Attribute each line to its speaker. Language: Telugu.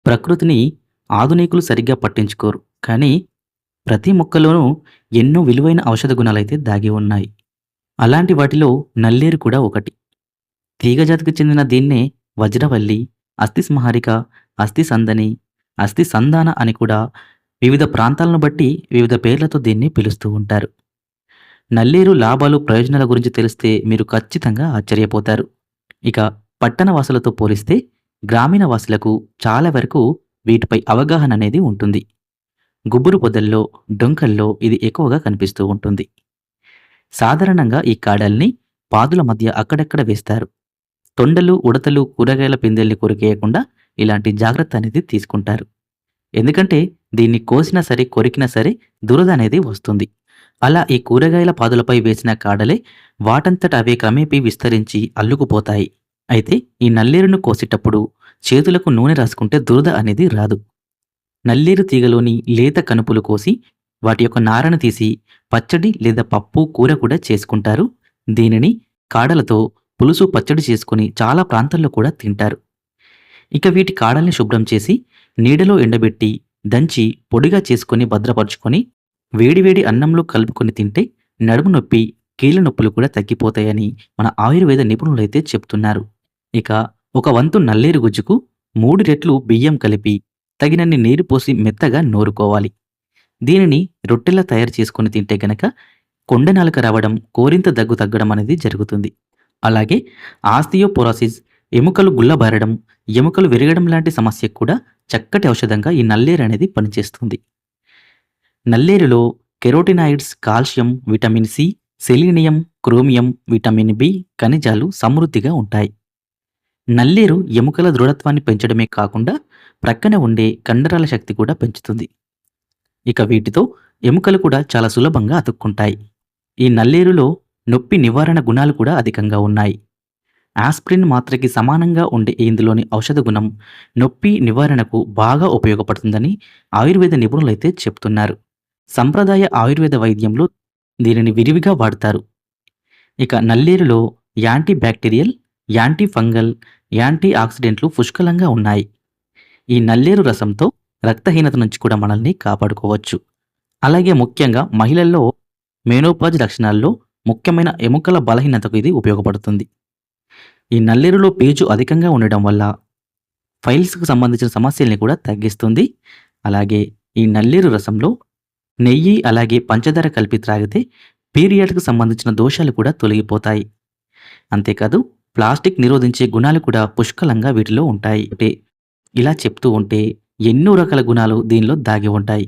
Speaker 1: ప్రకృతిని ఆధునికులు సరిగ్గా పట్టించుకోరు. కానీ ప్రతి మొక్కలోనూ ఎన్నో విలువైన ఔషధ గుణాలైతే దాగి ఉన్నాయి. అలాంటి వాటిలో నల్లేరు కూడా ఒకటి. తీగ జాతికి చెందిన దీన్నే వజ్రవల్లి, అస్థిస్మహారిక, అస్థిసందని, అస్థిసంధాన అని కూడా వివిధ ప్రాంతాలను బట్టి వివిధ పేర్లతో దీన్ని పిలుస్తూ ఉంటారు. నల్లేరు లాభాలు, ప్రయోజనాల గురించి తెలిస్తే మీరు ఖచ్చితంగా ఆశ్చర్యపోతారు. ఇక పట్టణ వాసులతో పోలిస్తే గ్రామీణ వాసులకు చాలా వరకు వీటిపై అవగాహన అనేది ఉంటుంది. గుబురు పొదల్లో, డొంకల్లో ఇది ఎక్కువగా కనిపిస్తూ ఉంటుంది. సాధారణంగా ఈ కాడల్ని పాదుల మధ్య అక్కడక్కడ వేస్తారు. తొండలు, ఉడతలు, కూరగాయల పిందెల్ని కొరికేయకుండా ఇలాంటి జాగ్రత్త అనేది తీసుకుంటారు. ఎందుకంటే దీన్ని కోసినా సరే, కొరికినా సరే దురద అనేది వస్తుంది. అలా ఈ కూరగాయల పాదులపై వేసిన కాడలే వాటంతట అవే క్రమేపీ విస్తరించి అల్లుకుపోతాయి. అయితే ఈ నల్లేరును కోసేటప్పుడు చేతులకు నూనె రాసుకుంటే దురద అనేది రాదు. నల్లేరు తీగలోని లేత కనుపులు కోసి వాటి యొక్క నారను తీసి పచ్చడి లేదా పప్పు, కూర కూడా చేసుకుంటారు. దీనిని కాడలతో పులుసు, పచ్చడి చేసుకుని చాలా ప్రాంతాల్లో కూడా తింటారు. ఇక వీటి కాడల్ని శుభ్రం చేసి నీడలో ఎండబెట్టి దంచి పొడిగా చేసుకొని భద్రపరుచుకొని వేడివేడి అన్నంలో కలుపుకొని తింటే నడుము నొప్పి, కీళ్ళ నొప్పులు కూడా తగ్గిపోతాయని మన ఆయుర్వేద నిపుణులైతే చెప్తున్నారు. ఇక ఒక వంతు నల్లేరు గుజ్జుకు 3 రెట్లు బియ్యం కలిపి తగినన్ని నీరు పోసి మెత్తగా నూరుకోవాలి. దీనిని రొట్టెలా తయారు చేసుకొని తింటే గనక కొండనాలుక రావడం, కోరింత దగ్గు తగ్గడం అనేది జరుగుతుంది. అలాగే ఆస్టియోపోరోసిస్, ఎముకలు గుల్లబారడం, ఎముకలు విరగడం లాంటి సమస్యకు కూడా చక్కటి ఔషధంగా ఈ నల్లేరు అనేది పనిచేస్తుంది. నల్లేరులో carotenoids, calcium, vitamin C, selenium, chromium, vitamin B ఖనిజాలు సమృద్ధిగా ఉంటాయి. నల్లేరు ఎముకల దృఢత్వాన్ని పెంచడమే కాకుండా ప్రక్కన ఉండే కండరాల శక్తి కూడా పెంచుతుంది. ఇక వీటితో ఎముకలు కూడా చాలా సులభంగా అతుక్కుంటాయి. ఈ నల్లేరులో నొప్పి నివారణ గుణాలు కూడా అధికంగా ఉన్నాయి. ఆస్ప్రిన్ మాత్రకి సమానంగా ఉండే ఇందులోని ఔషధ గుణం నొప్పి నివారణకు బాగా ఉపయోగపడుతుందని ఆయుర్వేద నిపుణులైతే చెప్తున్నారు. సంప్రదాయ ఆయుర్వేద వైద్యంలో దీనిని విరివిగా వాడతారు. ఇక నల్లేరులో antibacterial, antifungal, anti ఆక్సిడెంట్లు పుష్కలంగా ఉన్నాయి. ఈ నల్లేరు రసంతో రక్తహీనత నుంచి కూడా మనల్ని కాపాడుకోవచ్చు. అలాగే ముఖ్యంగా మహిళల్లో మెనోపాజ్ లక్షణాల్లో ముఖ్యమైన ఎముకల బలహీనతకు ఇది ఉపయోగపడుతుంది. ఈ నల్లేరులో పీచు అధికంగా ఉండడం వల్ల ఫైల్స్కు సంబంధించిన సమస్యల్ని కూడా తగ్గిస్తుంది. అలాగే ఈ నల్లేరు రసంలో నెయ్యి అలాగే పంచదార కలిపి త్రాగితే పీరియడ్కు సంబంధించిన దోషాలు కూడా తొలగిపోతాయి. అంతేకాదు ప్లాస్టిక్ నిరోధించే గుణాలు కూడా పుష్కలంగా వీటిలో ఉంటాయి. అంటే ఇలా చెప్తూ ఉంటే ఎన్నో రకాల గుణాలు దీనిలో దాగి ఉంటాయి.